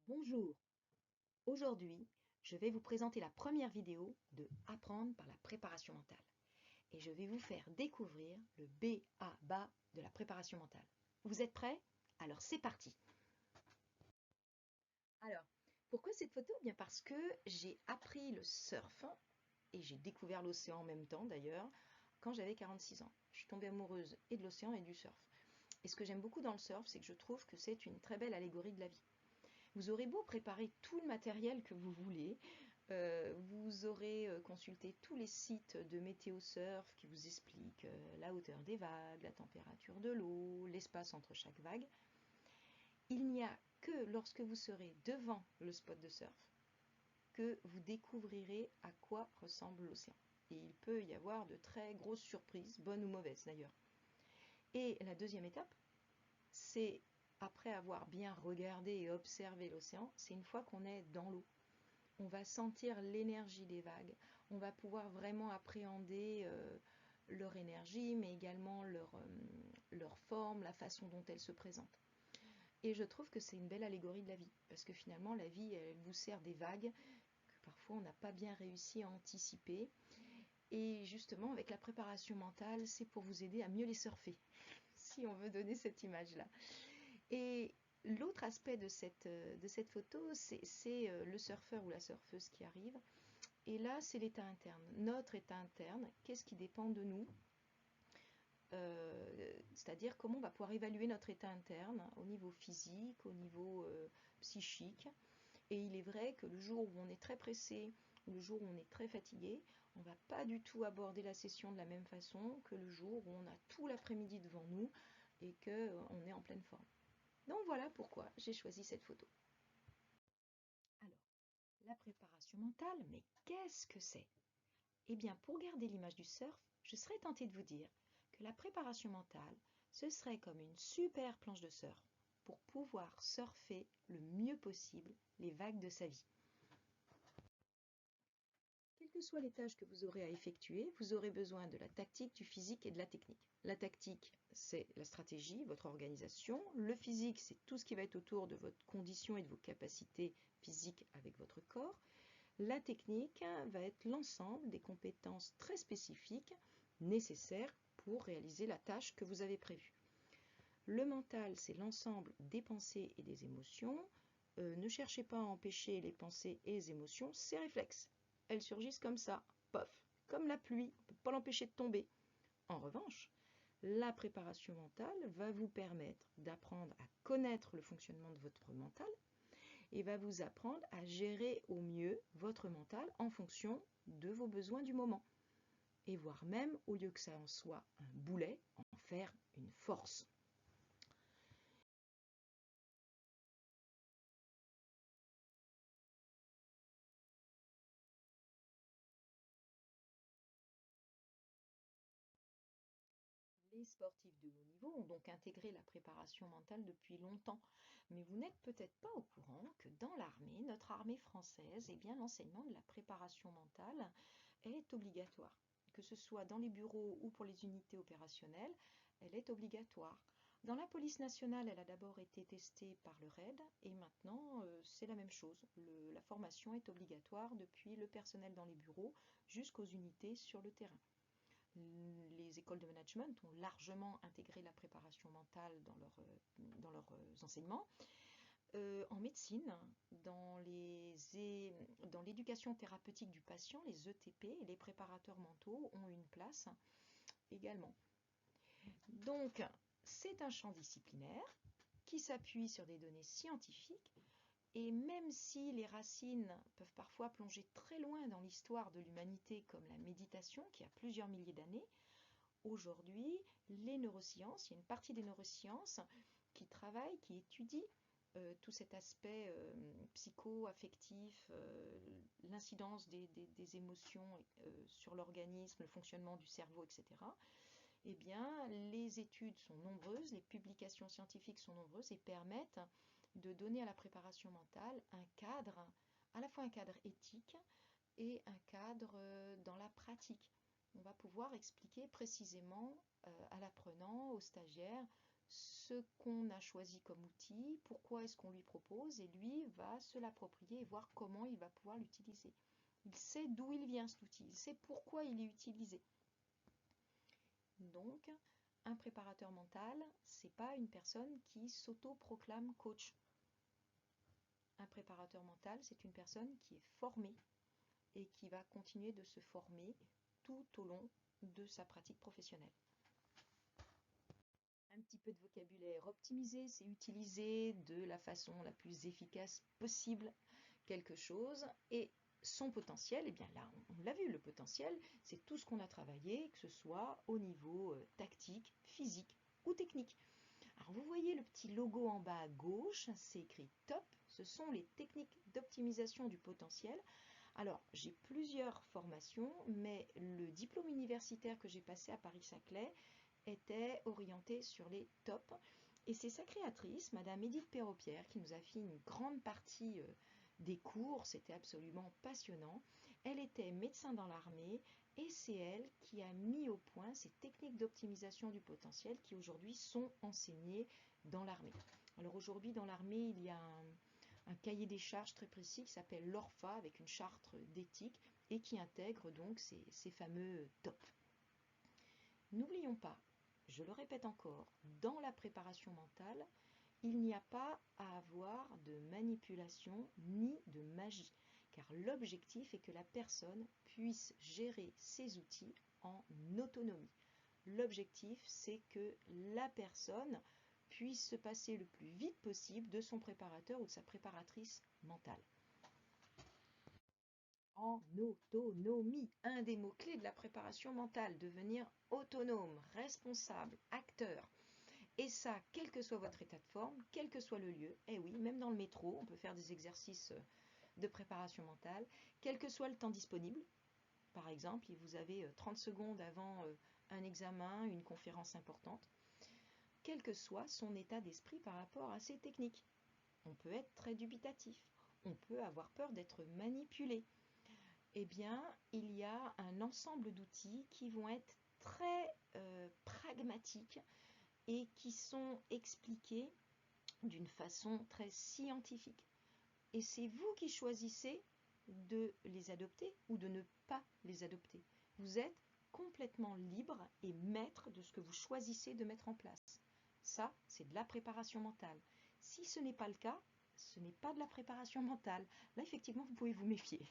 Bonjour, aujourd'hui je vais vous présenter la première vidéo de Apprendre par la préparation mentale et je vais vous faire découvrir le B.A.B.A. de la préparation mentale. Vous êtes prêts? Alors c'est parti! Alors, pourquoi cette photo? Bien parce que j'ai appris le surf et j'ai découvert l'océan en même temps d'ailleurs quand j'avais 46 ans. Je suis tombée amoureuse et de l'océan et du surf. Et ce que j'aime beaucoup dans le surf, c'est que je trouve que c'est une très belle allégorie de la vie. Vous aurez beau préparer tout le matériel que vous voulez, vous aurez consulté tous les sites de météo surf qui vous expliquent la hauteur des vagues, la température de l'eau, l'espace entre chaque vague. Il n'y a que lorsque vous serez devant le spot de surf que vous découvrirez à quoi ressemble l'océan. Et il peut y avoir de très grosses surprises, bonnes ou mauvaises d'ailleurs. Et la deuxième étape, c'est après avoir bien regardé et observé l'océan, c'est une fois qu'on est dans l'eau. On va sentir l'énergie des vagues, on va pouvoir vraiment appréhender leur énergie, mais également leur forme, la façon dont elles se présentent. Et je trouve que c'est une belle allégorie de la vie, parce que finalement la vie, elle vous sert des vagues que parfois on n'a pas bien réussi à anticiper. Et justement, avec la préparation mentale, c'est pour vous aider à mieux les surfer, si on veut donner cette image-là. Et l'autre aspect de cette photo, c'est le surfeur ou la surfeuse qui arrive. Et là, c'est l'état interne. Notre état interne, qu'est-ce qui dépend de nous? C'est-à-dire comment on va pouvoir évaluer notre état interne au niveau physique, au niveau psychique. Et il est vrai que le jour où on est très pressé, ou le jour où on est très fatigué, on ne va pas du tout aborder la session de la même façon que le jour où on a tout l'après-midi devant nous et qu'on est en pleine forme. Donc voilà pourquoi j'ai choisi cette photo. Alors, la préparation mentale, mais qu'est-ce que c'est? Eh bien, pour garder l'image du surf, je serais tentée de vous dire que la préparation mentale, ce serait comme une super planche de surf pour pouvoir surfer le mieux possible les vagues de sa vie. Quelles que soient les tâches que vous aurez à effectuer, vous aurez besoin de la tactique, du physique et de la technique. La tactique, c'est la stratégie, votre organisation. Le physique, c'est tout ce qui va être autour de votre condition et de vos capacités physiques avec votre corps. La technique va être l'ensemble des compétences très spécifiques nécessaires pour réaliser la tâche que vous avez prévue. Le mental, c'est l'ensemble des pensées et des émotions. Ne cherchez pas à empêcher les pensées et les émotions, c'est réflexe. Elles surgissent comme ça, pof, comme la pluie, on ne peut pas l'empêcher de tomber. En revanche, la préparation mentale va vous permettre d'apprendre à connaître le fonctionnement de votre mental et va vous apprendre à gérer au mieux votre mental en fonction de vos besoins du moment. Et voire même, au lieu que ça en soit un boulet, en faire une force. Les sportifs de haut niveau ont donc intégré la préparation mentale depuis longtemps, mais vous n'êtes peut-être pas au courant que dans l'armée, notre armée française, eh bien, l'enseignement de la préparation mentale est obligatoire. Que ce soit dans les bureaux ou pour les unités opérationnelles, elle est obligatoire. Dans la police nationale, elle a d'abord été testée par le RAID et maintenant c'est la même chose. La formation est obligatoire depuis le personnel dans les bureaux jusqu'aux unités sur le terrain. Les écoles de management ont largement intégré la préparation mentale dans leurs enseignements. En médecine, dans l'éducation thérapeutique du patient, les ETP et les préparateurs mentaux ont une place également. Donc, c'est un champ disciplinaire qui s'appuie sur des données scientifiques et même si les racines peuvent parfois plonger très loin dans l'histoire de l'humanité comme la méditation qui a plusieurs milliers d'années, aujourd'hui, les neurosciences, il y a une partie des neurosciences qui travaille, qui étudie tout cet aspect psycho-affectif, l'incidence des émotions sur l'organisme, le fonctionnement du cerveau, etc. Eh bien, les études sont nombreuses, les publications scientifiques sont nombreuses et permettent de donner à la préparation mentale un cadre, à la fois un cadre éthique et un cadre dans la pratique. On va pouvoir expliquer précisément à l'apprenant, aux stagiaires, ce qu'on a choisi comme outil, pourquoi est-ce qu'on lui propose, et lui va se l'approprier et voir comment il va pouvoir l'utiliser. Il sait d'où il vient cet outil, il sait pourquoi il est utilisé. Donc, un préparateur mental, c'est pas une personne qui s'auto-proclame coach. Un préparateur mental, c'est une personne qui est formée et qui va continuer de se former tout au long de sa pratique professionnelle. Un petit peu de vocabulaire optimisé, c'est utiliser de la façon la plus efficace possible quelque chose, et son potentiel, eh bien là on l'a vu, le potentiel c'est tout ce qu'on a travaillé, que ce soit au niveau tactique, physique ou technique. Alors vous voyez le petit logo en bas à gauche, c'est écrit TOP, ce sont les techniques d'optimisation du potentiel. Alors j'ai plusieurs formations, mais le diplôme universitaire que j'ai passé à Paris-Saclay était orientée sur les tops. Et c'est sa créatrice, Madame Édith Perropierre, qui nous a fait une grande partie des cours. C'était absolument passionnant. Elle était médecin dans l'armée et c'est elle qui a mis au point ces techniques d'optimisation du potentiel qui aujourd'hui sont enseignées dans l'armée. Alors aujourd'hui dans l'armée, il y a un cahier des charges très précis qui s'appelle l'ORFA avec une charte d'éthique et qui intègre donc ces fameux tops. N'oublions pas, je le répète encore, dans la préparation mentale, il n'y a pas à avoir de manipulation ni de magie, car l'objectif est que la personne puisse gérer ses outils en autonomie. L'objectif, c'est que la personne puisse se passer le plus vite possible de son préparateur ou de sa préparatrice mentale. En autonomie, un des mots-clés de la préparation mentale, devenir autonome, responsable, acteur. Et ça, quel que soit votre état de forme, quel que soit le lieu, et oui, même dans le métro, on peut faire des exercices de préparation mentale, quel que soit le temps disponible. Par exemple, vous avez 30 secondes avant un examen, une conférence importante, quel que soit son état d'esprit par rapport à ces techniques. On peut être très dubitatif, on peut avoir peur d'être manipulé. Eh bien, il y a un ensemble d'outils qui vont être très pragmatiques et qui sont expliqués d'une façon très scientifique. Et c'est vous qui choisissez de les adopter ou de ne pas les adopter. Vous êtes complètement libre et maître de ce que vous choisissez de mettre en place. Ça, c'est de la préparation mentale. Si ce n'est pas le cas, ce n'est pas de la préparation mentale. Là, effectivement, vous pouvez vous méfier.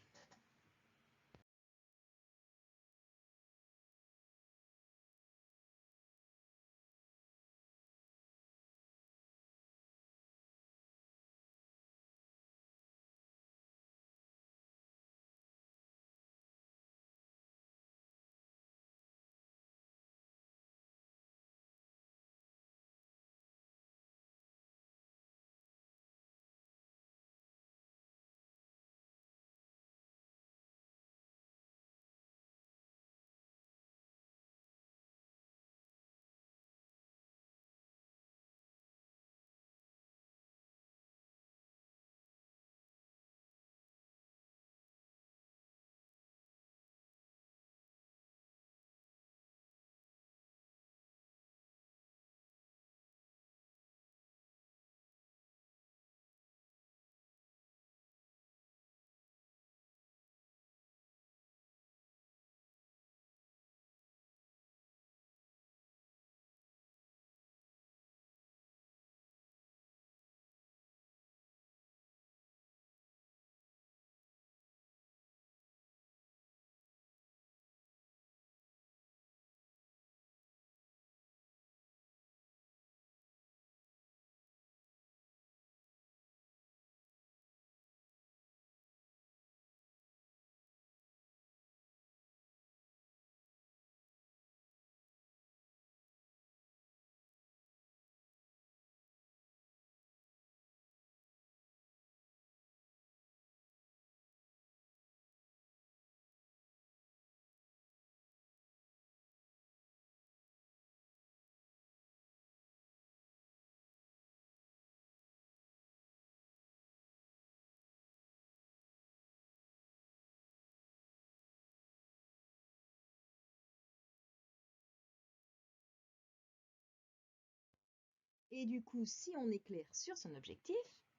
Et du coup, si on est clair sur son objectif,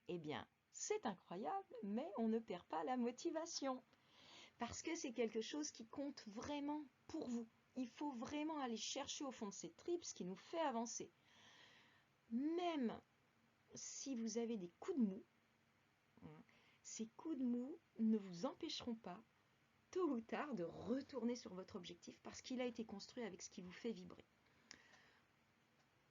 eh bien, c'est incroyable, mais on ne perd pas la motivation. Parce que c'est quelque chose qui compte vraiment pour vous. Il faut vraiment aller chercher au fond de ses tripes ce qui nous fait avancer. Même si vous avez des coups de mou, ces coups de mou ne vous empêcheront pas, tôt ou tard, de retourner sur votre objectif parce qu'il a été construit avec ce qui vous fait vibrer.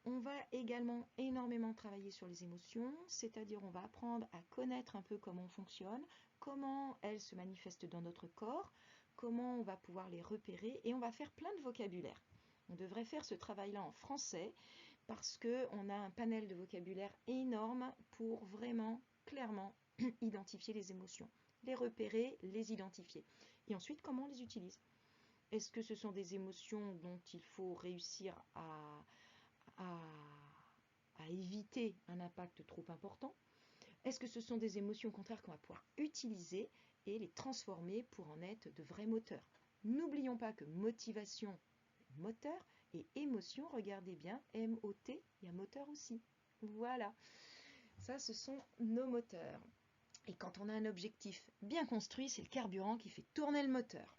On va également énormément travailler sur les émotions, c'est-à-dire on va apprendre à connaître un peu comment on fonctionne, comment elles se manifestent dans notre corps, comment on va pouvoir les repérer et on va faire plein de vocabulaire. On devrait faire ce travail-là en français parce qu'on a un panel de vocabulaire énorme pour vraiment clairement identifier les émotions, les repérer, les identifier. Et ensuite, comment on les utilise. Est-ce que ce sont des émotions dont il faut réussir à éviter un impact trop important? Est-ce que ce sont des émotions au contraire qu'on va pouvoir utiliser et les transformer pour en être de vrais moteurs? N'oublions pas que motivation, moteur, et émotion, regardez bien, M-O-T, il y a moteur aussi. Voilà, ça ce sont nos moteurs. Et quand on a un objectif bien construit, c'est le carburant qui fait tourner le moteur.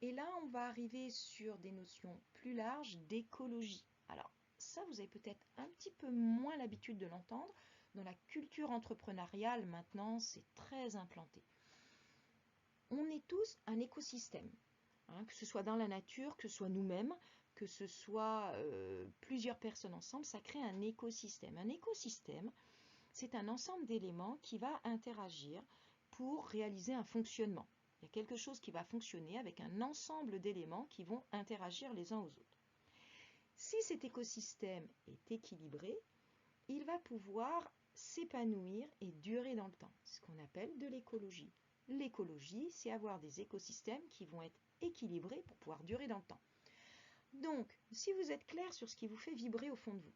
Et là, on va arriver sur des notions plus larges d'écologie. Alors, ça, vous avez peut-être un petit peu moins l'habitude de l'entendre. Dans la culture entrepreneuriale, maintenant, c'est très implanté. On est tous un écosystème, hein, que ce soit dans la nature, que ce soit nous-mêmes, que ce soit plusieurs personnes ensemble, ça crée un écosystème. Un écosystème, c'est un ensemble d'éléments qui va interagir pour réaliser un fonctionnement. Il y a quelque chose qui va fonctionner avec un ensemble d'éléments qui vont interagir les uns aux autres. Si cet écosystème est équilibré, il va pouvoir s'épanouir et durer dans le temps. C'est ce qu'on appelle de l'écologie. L'écologie, c'est avoir des écosystèmes qui vont être équilibrés pour pouvoir durer dans le temps. Donc, si vous êtes clair sur ce qui vous fait vibrer au fond de vous,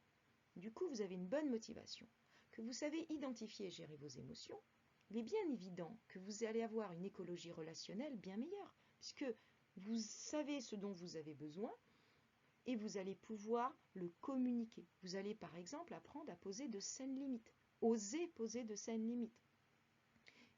du coup vous avez une bonne motivation, que vous savez identifier et gérer vos émotions, il est bien évident que vous allez avoir une écologie relationnelle bien meilleure, puisque vous savez ce dont vous avez besoin et vous allez pouvoir le communiquer. Vous allez par exemple apprendre à poser de saines limites, oser poser de saines limites.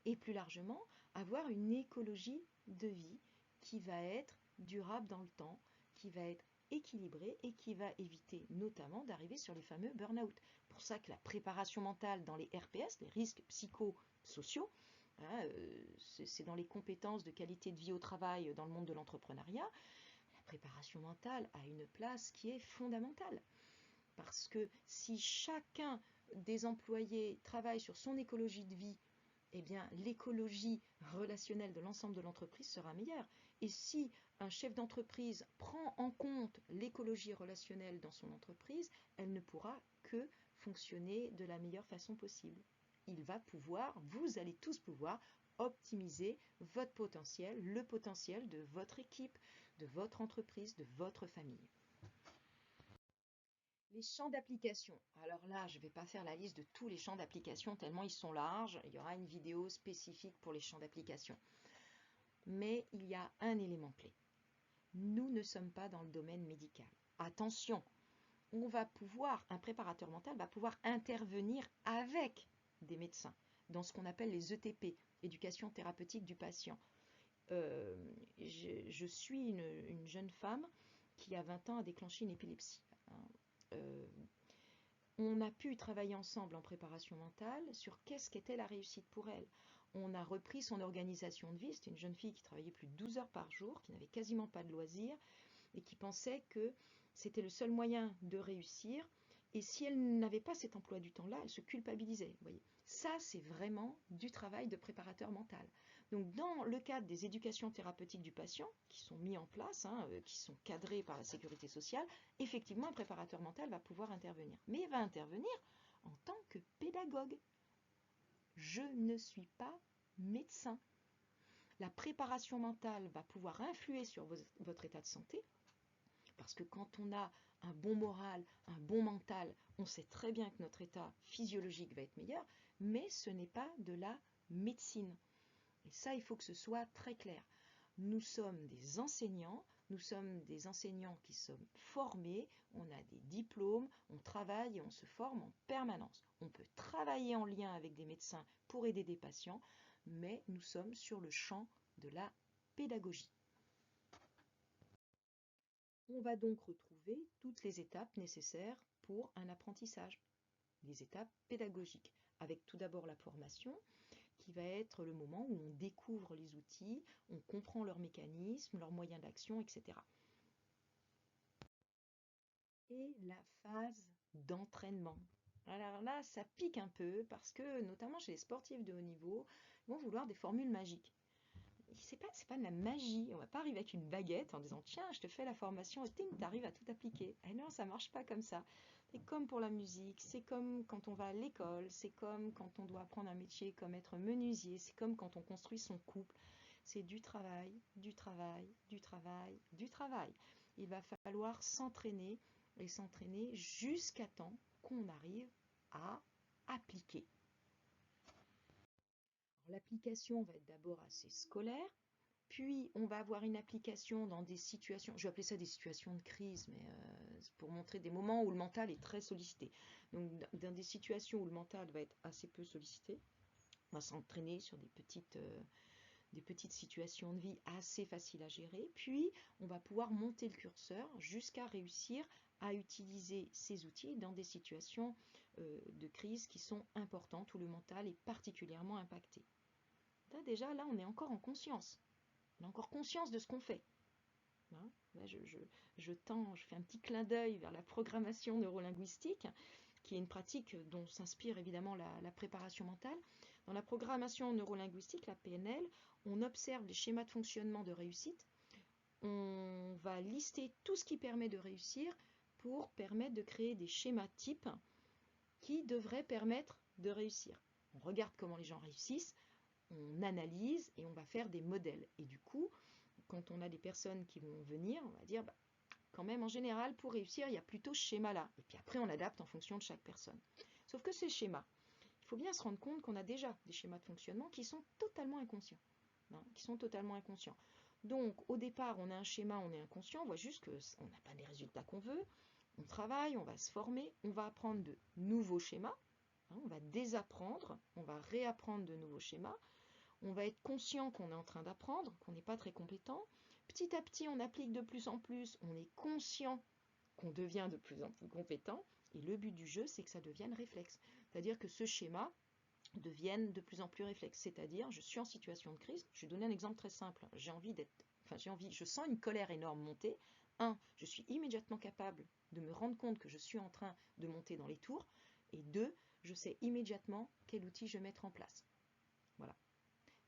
Et plus largement, avoir une écologie de vie qui va être durable dans le temps, qui va être équilibrée et qui va éviter notamment d'arriver sur les fameux burn-out. C'est pour ça que la préparation mentale dans les RPS, les risques psychosociaux, hein, c'est dans les compétences de qualité de vie au travail dans le monde de l'entrepreneuriat, la préparation mentale a une place qui est fondamentale. Parce que si chacun des employés travaille sur son écologie de vie, eh bien, l'écologie relationnelle de l'ensemble de l'entreprise sera meilleure. Et si un chef d'entreprise prend en compte l'écologie relationnelle dans son entreprise, elle ne pourra que fonctionner de la meilleure façon possible. Il va pouvoir, vous allez tous pouvoir optimiser votre potentiel, le potentiel de votre équipe, de votre entreprise, de votre famille. Les champs d'application. Alors là, je ne vais pas faire la liste de tous les champs d'application tellement ils sont larges. Il y aura une vidéo spécifique pour les champs d'application. Mais il y a un élément clé. Nous ne sommes pas dans le domaine médical. Attention, un préparateur mental va pouvoir intervenir avec des médecins dans ce qu'on appelle les ETP, éducation thérapeutique du patient. Je suis une jeune femme qui, à 20 ans, a déclenché une épilepsie. On a pu travailler ensemble en préparation mentale sur qu'est-ce qu'était la réussite pour elle. On a repris son organisation de vie. C'était une jeune fille qui travaillait plus de 12 heures par jour, qui n'avait quasiment pas de loisirs et qui pensait que c'était le seul moyen de réussir. Et si elle n'avait pas cet emploi du temps-là, elle se culpabilisait. Vous voyez. Ça, c'est vraiment du travail de préparateur mental. Donc, dans le cadre des éducations thérapeutiques du patient, qui sont mis en place, qui sont cadrées par la sécurité sociale, effectivement, un préparateur mental va pouvoir intervenir. Mais il va intervenir en tant que pédagogue. Je ne suis pas médecin. La préparation mentale va pouvoir influer sur votre état de santé, parce que quand on a un bon moral, un bon mental, on sait très bien que notre état physiologique va être meilleur, mais ce n'est pas de la médecine. Et ça, il faut que ce soit très clair. Nous sommes des enseignants, Nous sommes des enseignants qui sommes formés, on a des diplômes, on travaille et on se forme en permanence. On peut travailler en lien avec des médecins pour aider des patients, mais nous sommes sur le champ de la pédagogie. On va donc retrouver toutes les étapes nécessaires pour un apprentissage, les étapes pédagogiques, avec tout d'abord la formation, qui va être le moment où on découvre les outils, on comprend leurs mécanismes, leurs moyens d'action, etc. Et la phase d'entraînement. Alors là, ça pique un peu parce que, notamment chez les sportifs de haut niveau, ils vont vouloir des formules magiques. C'est pas de la magie, on va pas arriver avec une baguette en disant tiens, je te fais la formation et ting, t'arrives à tout appliquer. Et non, ça marche pas comme ça. C'est comme pour la musique, c'est comme quand on va à l'école, c'est comme quand on doit apprendre un métier comme être menuisier, c'est comme quand on construit son couple. C'est du travail, du travail, du travail, du travail. Il va falloir s'entraîner et s'entraîner jusqu'à temps qu'on arrive à appliquer. L'application va être d'abord assez scolaire, puis on va avoir une application dans des situations, je vais appeler ça des situations de crise, mais pour montrer des moments où le mental est très sollicité. Donc dans des situations où le mental va être assez peu sollicité, on va s'entraîner sur des petites situations de vie assez faciles à gérer, puis on va pouvoir monter le curseur jusqu'à réussir à utiliser ces outils dans des situations de crise qui sont importantes, où le mental est particulièrement impacté. Là, déjà, là, on est encore en conscience. On a encore conscience de ce qu'on fait. Hein, là, je fais un petit clin d'œil vers la programmation neurolinguistique, qui est une pratique dont s'inspire évidemment la préparation mentale. Dans la programmation neurolinguistique, la PNL, on observe les schémas de fonctionnement de réussite. On va lister tout ce qui permet de réussir pour permettre de créer des schémas types qui devraient permettre de réussir. On regarde comment les gens réussissent, on analyse et on va faire des modèles. Et du coup, quand on a des personnes qui vont venir, on va dire, quand même, en général, pour réussir, il y a plutôt ce schéma-là. Et puis après, on adapte en fonction de chaque personne. Sauf que ces schémas, il faut bien se rendre compte qu'on a déjà des schémas de fonctionnement qui sont totalement inconscients. Donc, au départ, on a un schéma, on est inconscient, on voit juste qu'on n'a pas les résultats qu'on veut. On travaille, on va se former, on va apprendre de nouveaux schémas. On va désapprendre, on va réapprendre de nouveaux schémas. On va être conscient qu'on est en train d'apprendre, qu'on n'est pas très compétent. Petit à petit, on applique de plus en plus, on est conscient qu'on devient de plus en plus compétent. Et le but du jeu, c'est que ça devienne réflexe. C'est-à-dire que ce schéma devienne de plus en plus réflexe. C'est-à-dire, je suis en situation de crise. Je vais donner un exemple très simple. Je sens une colère énorme monter. 1, je suis immédiatement capable de me rendre compte que je suis en train de monter dans les tours. Et 2, je sais immédiatement quel outil je vais mettre en place. Voilà.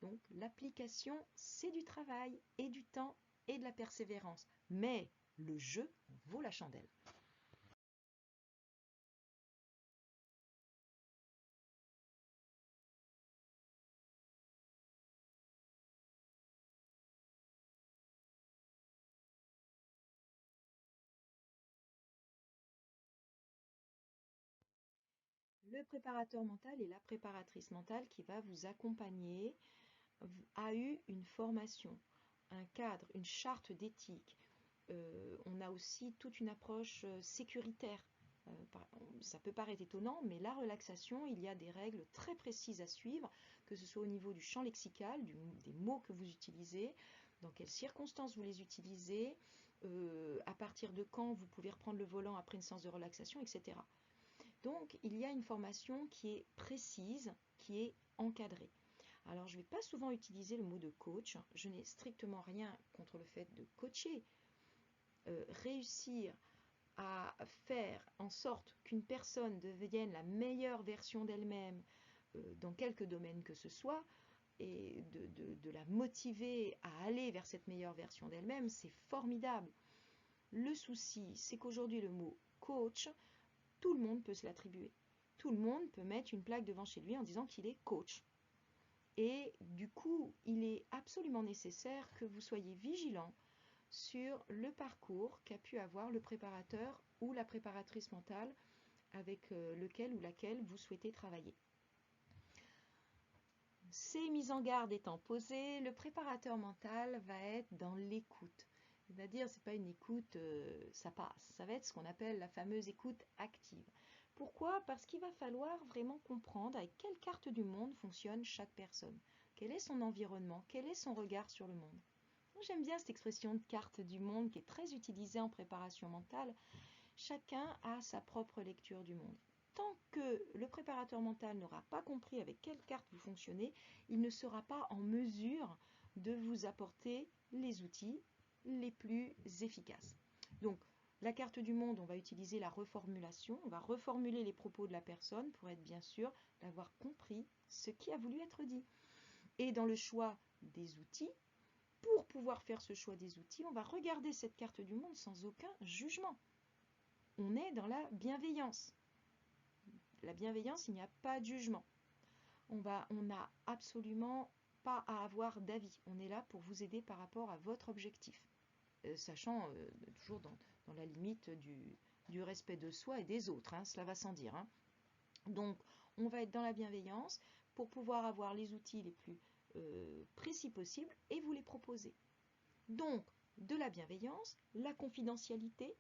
Donc l'application, c'est du travail et du temps et de la persévérance. Mais le jeu vaut la chandelle. Le préparateur mental et la préparatrice mentale qui va vous accompagner a eu une formation, un cadre, une charte d'éthique. On a aussi toute une approche sécuritaire. Ça peut paraître étonnant, mais la relaxation, il y a des règles très précises à suivre, que ce soit au niveau du champ lexical, des mots que vous utilisez, dans quelles circonstances vous les utilisez, à partir de quand vous pouvez reprendre le volant après une séance de relaxation, etc. Donc, il y a une formation qui est précise, qui est encadrée. Alors, je ne vais pas souvent utiliser le mot de coach. Je n'ai strictement rien contre le fait de coacher. Réussir à faire en sorte qu'une personne devienne la meilleure version d'elle-même dans quelque domaine que ce soit, et de la motiver à aller vers cette meilleure version d'elle-même, c'est formidable. Le souci, c'est qu'aujourd'hui, le mot coach, tout le monde peut se l'attribuer. Tout le monde peut mettre une plaque devant chez lui en disant qu'il est coach. Et du coup, il est absolument nécessaire que vous soyez vigilant sur le parcours qu'a pu avoir le préparateur ou la préparatrice mentale avec lequel ou laquelle vous souhaitez travailler. Ces mises en garde étant posées, le préparateur mental va être dans l'écoute. C'est-à-dire, c'est pas une écoute, ça passe. Ça va être ce qu'on appelle la fameuse écoute active. Pourquoi? Parce qu'il va falloir vraiment comprendre avec quelle carte du monde fonctionne chaque personne. Quel est son environnement? Quel est son regard sur le monde? J'aime bien cette expression de carte du monde qui est très utilisée en préparation mentale. Chacun a sa propre lecture du monde. Tant que le préparateur mental n'aura pas compris avec quelle carte vous fonctionnez, il ne sera pas en mesure de vous apporter les outils les plus efficaces. Donc, la carte du monde, on va utiliser la reformulation, on va reformuler les propos de la personne pour être bien sûr d'avoir compris ce qui a voulu être dit. Et dans le choix des outils, pour pouvoir faire ce choix des outils, on va regarder cette carte du monde sans aucun jugement. On est dans la bienveillance. La bienveillance, il n'y a pas de jugement. On n'a absolument pas à avoir d'avis. On est là pour vous aider par rapport à votre objectif. Sachant toujours dans la limite du respect de soi et des autres, hein, cela va sans dire. Hein. Donc, on va être dans la bienveillance pour pouvoir avoir les outils les plus précis possibles et vous les proposer. Donc, de la bienveillance, la confidentialité.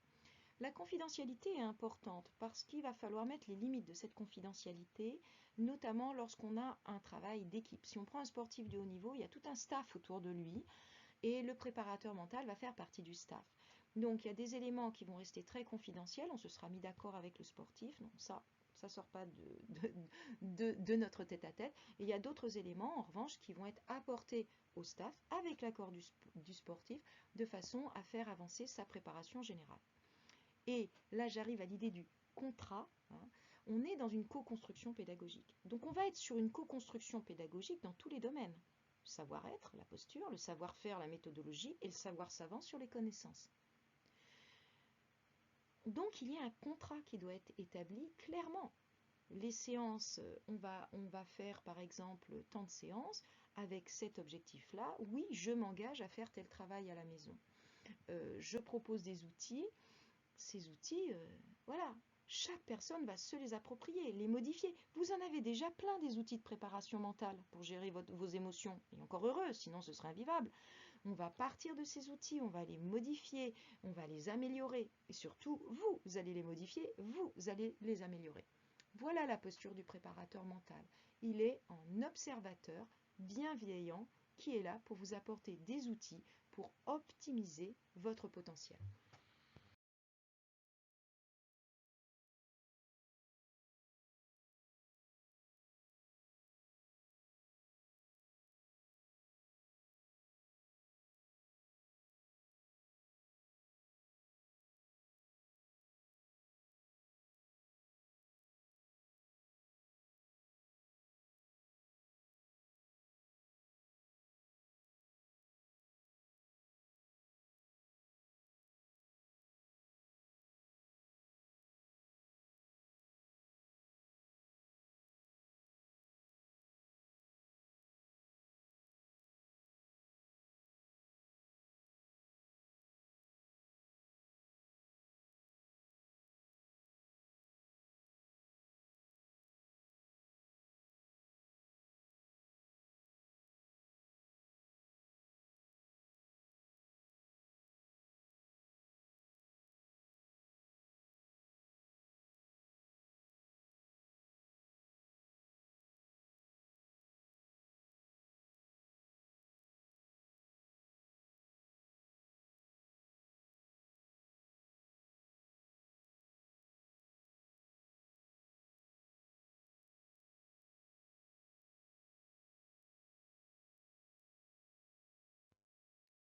La confidentialité est importante parce qu'il va falloir mettre les limites de cette confidentialité, notamment lorsqu'on a un travail d'équipe. Si on prend un sportif de haut niveau, il y a tout un staff autour de lui et le préparateur mental va faire partie du staff. Donc il y a des éléments qui vont rester très confidentiels, on se sera mis d'accord avec le sportif, non, ça ne sort pas de notre tête-à-tête. Et il y a d'autres éléments, en revanche, qui vont être apportés au staff avec l'accord du sportif, de façon à faire avancer sa préparation générale. Et là, j'arrive à l'idée du contrat. Hein. On est dans une co-construction pédagogique. Donc on va être sur une co-construction pédagogique dans tous les domaines. Le savoir-être, la posture, le savoir-faire, la méthodologie et le savoir savant sur les connaissances. Donc il y a un contrat qui doit être établi clairement. Les séances, on va faire par exemple tant de séances avec cet objectif-là. Oui, je m'engage à faire tel travail à la maison. Je propose des outils. Ces outils, voilà, chaque personne va se les approprier, les modifier. Vous en avez déjà plein des outils de préparation mentale pour gérer vos émotions. Et encore heureux, sinon ce serait invivable. On va partir de ces outils, on va les modifier, on va les améliorer. Et surtout, vous allez les modifier, vous allez les améliorer. Voilà la posture du préparateur mental. Il est un observateur bienveillant qui est là pour vous apporter des outils pour optimiser votre potentiel.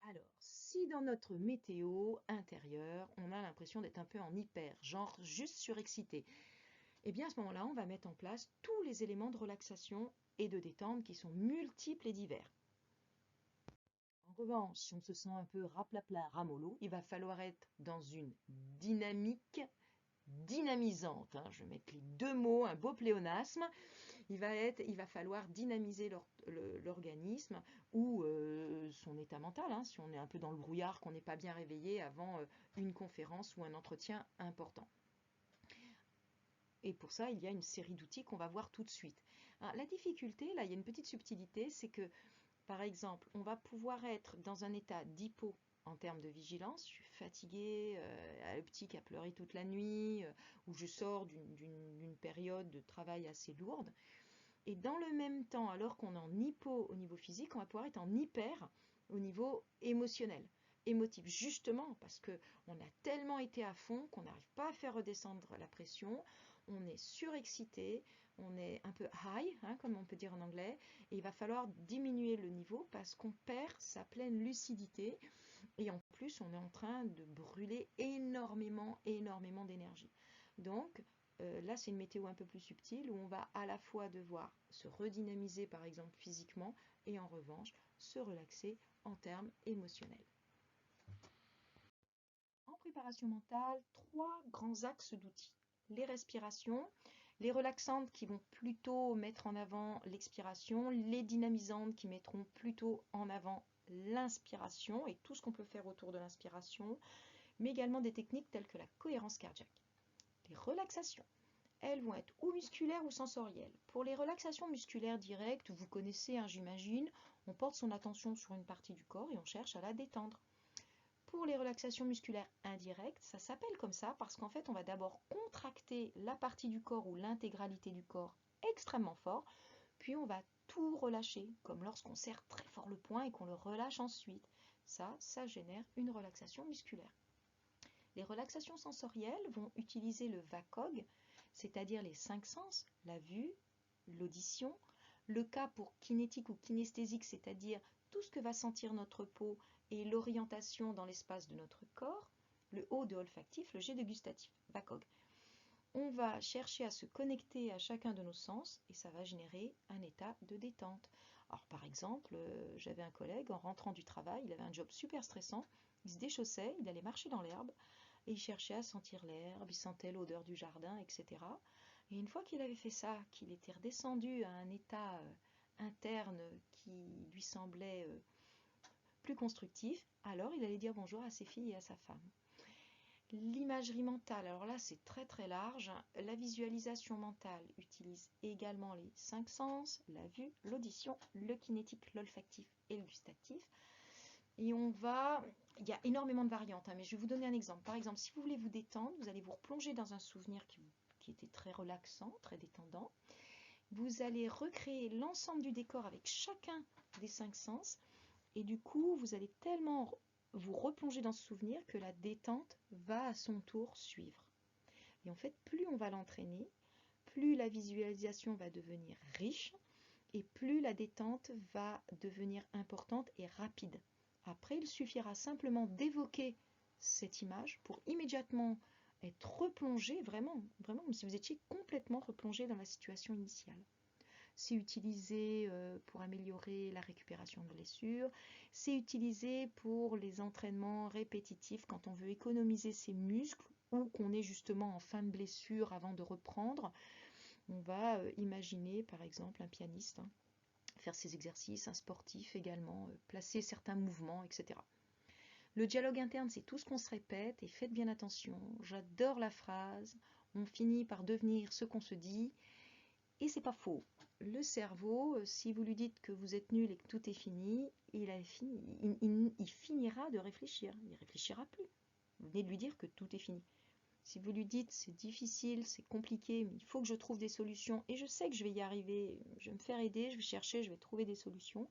Alors, si dans notre météo intérieure, on a l'impression d'être un peu en hyper, genre juste surexcité, eh bien à ce moment-là, on va mettre en place tous les éléments de relaxation et de détente qui sont multiples et divers. En revanche, si on se sent un peu raplapla, ramollo, il va falloir être dans une dynamique dynamisante. Hein. Je vais mettre les deux mots, un beau pléonasme. Il va falloir dynamiser l'organisme ou son état mental, hein, si on est un peu dans le brouillard, qu'on n'est pas bien réveillé avant une conférence ou un entretien important. Et pour ça, il y a une série d'outils qu'on va voir tout de suite. Alors, la difficulté, là, il y a une petite subtilité, c'est que, par exemple, on va pouvoir être dans un état d'hypo en termes de vigilance. Je suis fatiguée, le petit qui a pleuré toute la nuit, ou je sors d'une période de travail assez lourde. Et dans le même temps, alors qu'on est en hypo au niveau physique, on va pouvoir être en hyper au niveau émotionnel, émotif, justement parce qu'on a tellement été à fond qu'on n'arrive pas à faire redescendre la pression, on est surexcité, on est un peu high, hein, comme on peut dire en anglais, et il va falloir diminuer le niveau parce qu'on perd sa pleine lucidité, et en plus on est en train de brûler énormément, énormément d'énergie. Donc, là, c'est une météo un peu plus subtile où on va à la fois devoir se redynamiser, par exemple physiquement, et en revanche, se relaxer en termes émotionnels. En préparation mentale, 3 grands axes d'outils. Les respirations, les relaxantes qui vont plutôt mettre en avant l'expiration, les dynamisantes qui mettront plutôt en avant l'inspiration et tout ce qu'on peut faire autour de l'inspiration, mais également des techniques telles que la cohérence cardiaque. Les relaxations, elles vont être ou musculaires ou sensorielles. Pour les relaxations musculaires directes, vous connaissez, hein, j'imagine, on porte son attention sur une partie du corps et on cherche à la détendre. Pour les relaxations musculaires indirectes, ça s'appelle comme ça parce qu'en fait, on va d'abord contracter la partie du corps ou l'intégralité du corps extrêmement fort, puis on va tout relâcher, comme lorsqu'on serre très fort le poing et qu'on le relâche ensuite. Ça génère une relaxation musculaire. Les relaxations sensorielles vont utiliser le VACOG, c'est-à-dire les 5 sens, la vue, l'audition, le K pour kinétique ou kinesthésique, c'est-à-dire tout ce que va sentir notre peau et l'orientation dans l'espace de notre corps, le O de olfactif, le G de gustatif, VACOG. On va chercher à se connecter à chacun de nos sens et ça va générer un état de détente. Alors par exemple, j'avais un collègue, en rentrant du travail, il avait un job super stressant, il se déchaussait, il allait marcher dans l'herbe et il cherchait à sentir l'herbe, il sentait l'odeur du jardin, etc. Et une fois qu'il avait fait ça, qu'il était redescendu à un état interne qui lui semblait plus constructif, alors il allait dire bonjour à ses filles et à sa femme. L'imagerie mentale, alors là c'est très très large. La visualisation mentale utilise également les 5 sens, la vue, l'audition, le kinétique, l'olfactif et le gustatif. Et il y a énormément de variantes, hein, mais je vais vous donner un exemple. Par exemple, si vous voulez vous détendre, vous allez vous replonger dans un souvenir qui était très relaxant, très détendant. Vous allez recréer l'ensemble du décor avec chacun des 5 sens. Et du coup, vous allez tellement vous replonger dans ce souvenir que la détente va à son tour suivre. Et en fait, plus on va l'entraîner, plus la visualisation va devenir riche et plus la détente va devenir importante et rapide. Après, il suffira simplement d'évoquer cette image pour immédiatement être replongé, vraiment, vraiment comme si vous étiez complètement replongé dans la situation initiale. C'est utilisé pour améliorer la récupération de blessures, c'est utilisé pour les entraînements répétitifs quand on veut économiser ses muscles ou qu'on est justement en fin de blessure avant de reprendre. On va imaginer par exemple un pianiste, hein, faire ses exercices, un sportif également, placer certains mouvements, etc. Le dialogue interne, c'est tout ce qu'on se répète et faites bien attention. J'adore la phrase, on finit par devenir ce qu'on se dit. Et c'est pas faux. Le cerveau, si vous lui dites que vous êtes nul et que tout est fini, il finira de réfléchir. Il ne réfléchira plus. Vous venez de lui dire que tout est fini. Si vous lui dites c'est difficile, c'est compliqué, mais il faut que je trouve des solutions et je sais que je vais y arriver, je vais me faire aider, je vais chercher, je vais trouver des solutions.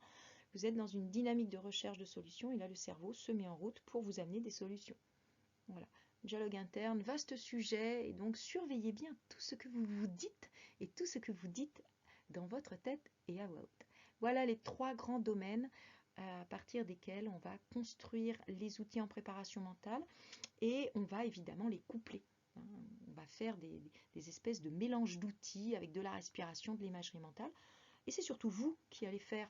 Vous êtes dans une dynamique de recherche de solutions et là le cerveau se met en route pour vous amener des solutions. Voilà. Dialogue interne, vaste sujet, et donc surveillez bien tout ce que vous vous dites et tout ce que vous dites dans votre tête et à voix haute. Voilà les 3 grands domaines à partir desquels on va construire les outils en préparation mentale et on va évidemment les coupler. On va faire des espèces de mélange d'outils avec de la respiration, de l'imagerie mentale. Et c'est surtout vous qui allez faire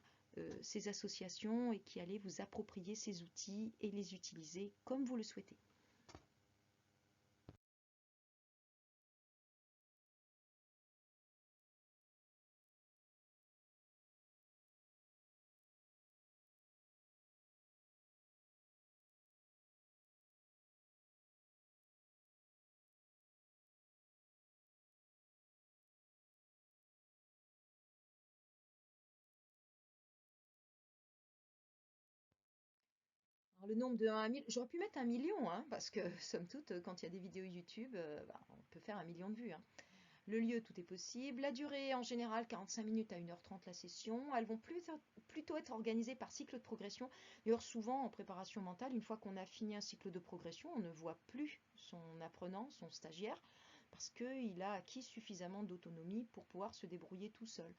ces associations et qui allez vous approprier ces outils et les utiliser comme vous le souhaitez. Alors, Le nombre de 1 à 1000, j'aurais pu mettre 1 million, hein, parce que somme toute, quand il y a des vidéos YouTube, on peut faire 1 million de vues, hein. Le lieu, tout est possible. La durée, en général, 45 minutes à 1h30 la session. Elles vont plutôt être organisées par cycle de progression. D'ailleurs, souvent, en préparation mentale, une fois qu'on a fini un cycle de progression, on ne voit plus son apprenant, son stagiaire, parce qu'il a acquis suffisamment d'autonomie pour pouvoir se débrouiller tout seul.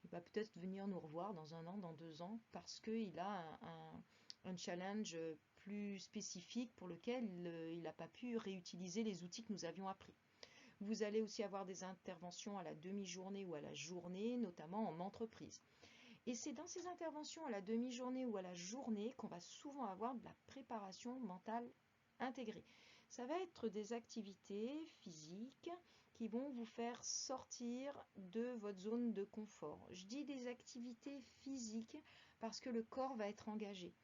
Il va peut-être venir nous revoir dans 1 an, dans 2 ans, parce qu'il a un challenge plus spécifique pour lequel il n'a pas pu réutiliser les outils que nous avions appris. Vous allez aussi avoir des interventions à la demi-journée ou à la journée, notamment en entreprise. Et c'est dans ces interventions à la demi-journée ou à la journée qu'on va souvent avoir de la préparation mentale intégrée. Ça va être des activités physiques qui vont vous faire sortir de votre zone de confort. Je dis des activités physiques parce que le corps va être engagé.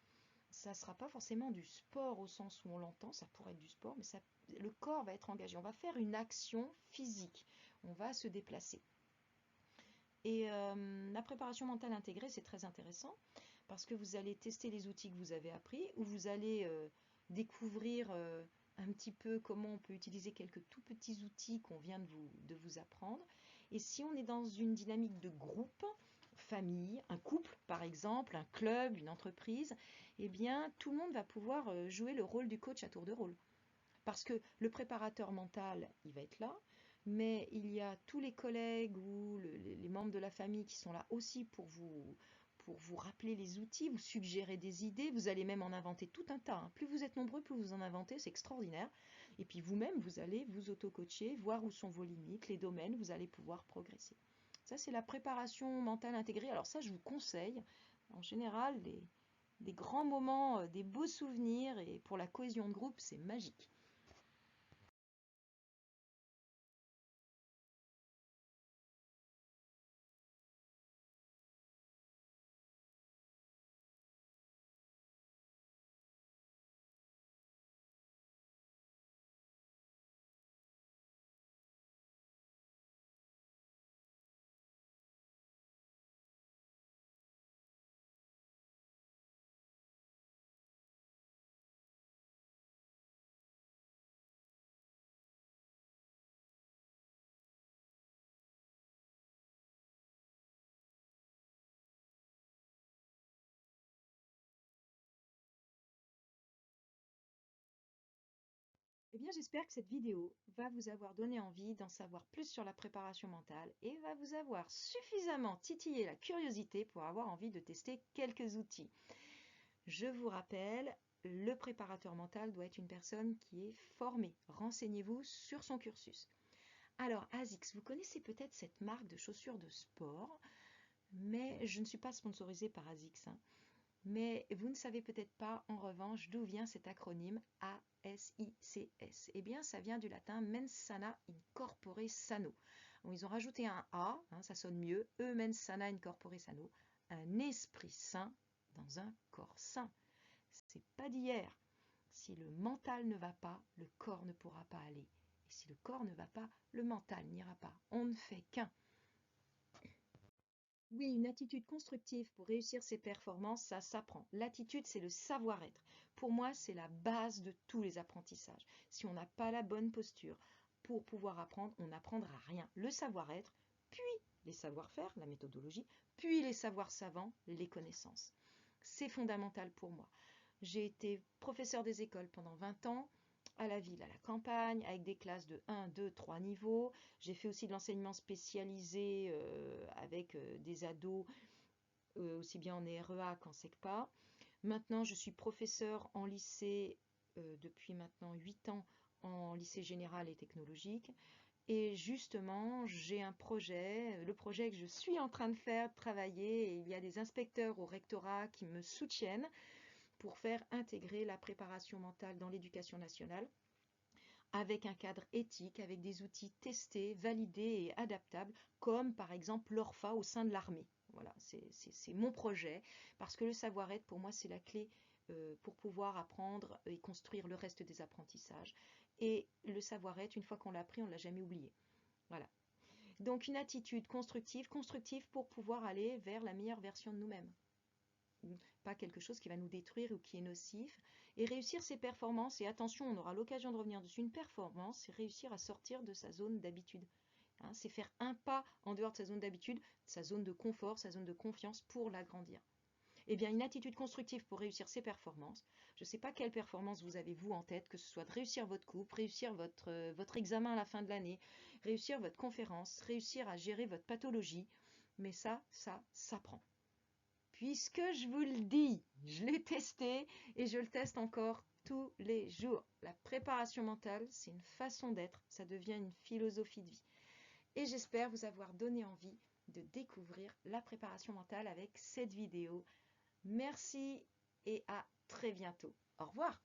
Ça ne sera pas forcément du sport au sens où on l'entend, ça pourrait être du sport, mais le corps va être engagé. On va faire une action physique, on va se déplacer. Et la préparation mentale intégrée, c'est très intéressant parce que vous allez tester les outils que vous avez appris ou vous allez découvrir un petit peu comment on peut utiliser quelques tout petits outils qu'on vient de vous apprendre. Et si on est dans une dynamique de groupe, famille, un couple par exemple, un club, une entreprise, eh bien tout le monde va pouvoir jouer le rôle du coach à tour de rôle. Parce que le préparateur mental, il va être là, mais il y a tous les collègues ou les membres de la famille qui sont là aussi pour vous rappeler les outils, vous suggérer des idées, vous allez même en inventer tout un tas, hein. Plus vous êtes nombreux, plus vous en inventez, c'est extraordinaire. Et puis vous-même, vous allez vous auto-coacher, voir où sont vos limites, les domaines, vous allez pouvoir progresser. Ça, c'est la préparation mentale intégrée. Alors ça, je vous conseille, en général, des grands moments, des beaux souvenirs, et pour la cohésion de groupe, c'est magique. Eh bien, j'espère que cette vidéo va vous avoir donné envie d'en savoir plus sur la préparation mentale et va vous avoir suffisamment titillé la curiosité pour avoir envie de tester quelques outils. Je vous rappelle, le préparateur mental doit être une personne qui est formée. Renseignez-vous sur son cursus. Alors, ASICS, vous connaissez peut-être cette marque de chaussures de sport, mais je ne suis pas sponsorisée par ASICS, hein. Mais vous ne savez peut-être pas, en revanche, d'où vient cet acronyme ASICS. Eh bien, ça vient du latin mens sana in corpore sano. Donc, ils ont rajouté un A, hein, ça sonne mieux, mens sana in corpore sano, un esprit sain dans un corps sain. C'est pas d'hier. Si le mental ne va pas, le corps ne pourra pas aller. Et si le corps ne va pas, le mental n'ira pas. On ne fait qu'un. Oui, une attitude constructive pour réussir ses performances, ça s'apprend. L'attitude, c'est le savoir-être. Pour moi, c'est la base de tous les apprentissages. Si on n'a pas la bonne posture pour pouvoir apprendre, on n'apprendra rien. Le savoir-être, puis les savoir-faire, la méthodologie, puis les savoirs savants, les connaissances. C'est fondamental pour moi. J'ai été professeur des écoles pendant 20 ans, à la ville, à la campagne, avec des classes de 1, 2, 3 niveaux. J'ai fait aussi de l'enseignement spécialisé avec des ados, aussi bien en REA qu'en SECPA. Maintenant, je suis professeur en lycée depuis maintenant 8 ans en lycée général et technologique. Et justement, j'ai un projet, le projet que je suis en train de faire, travailler, et il y a des inspecteurs au rectorat qui me soutiennent pour faire intégrer la préparation mentale dans l'éducation nationale avec un cadre éthique, avec des outils testés, validés et adaptables, comme par exemple l'ORFA au sein de l'armée. Voilà, c'est mon projet, parce que le savoir-être, pour moi, c'est la clé pour pouvoir apprendre et construire le reste des apprentissages. Et le savoir-être, une fois qu'on l'a appris, on ne l'a jamais oublié. Voilà. Donc une attitude constructive, constructive pour pouvoir aller vers la meilleure version de nous-mêmes. pas quelque chose qui va nous détruire ou qui est nocif. Et réussir ses performances, et attention, on aura l'occasion de revenir dessus, une performance, c'est réussir à sortir de sa zone d'habitude. Hein, c'est faire un pas en dehors de sa zone d'habitude, sa zone de confort, sa zone de confiance pour l'agrandir. Eh bien, une attitude constructive pour réussir ses performances. Je ne sais pas quelle performance vous avez vous en tête, que ce soit de réussir votre couple, réussir votre examen à la fin de l'année, réussir votre conférence, réussir à gérer votre pathologie. Mais ça s'apprend. Puisque je vous le dis, je l'ai testé et je le teste encore tous les jours. La préparation mentale, c'est une façon d'être, ça devient une philosophie de vie. Et j'espère vous avoir donné envie de découvrir la préparation mentale avec cette vidéo. Merci et à très bientôt. Au revoir.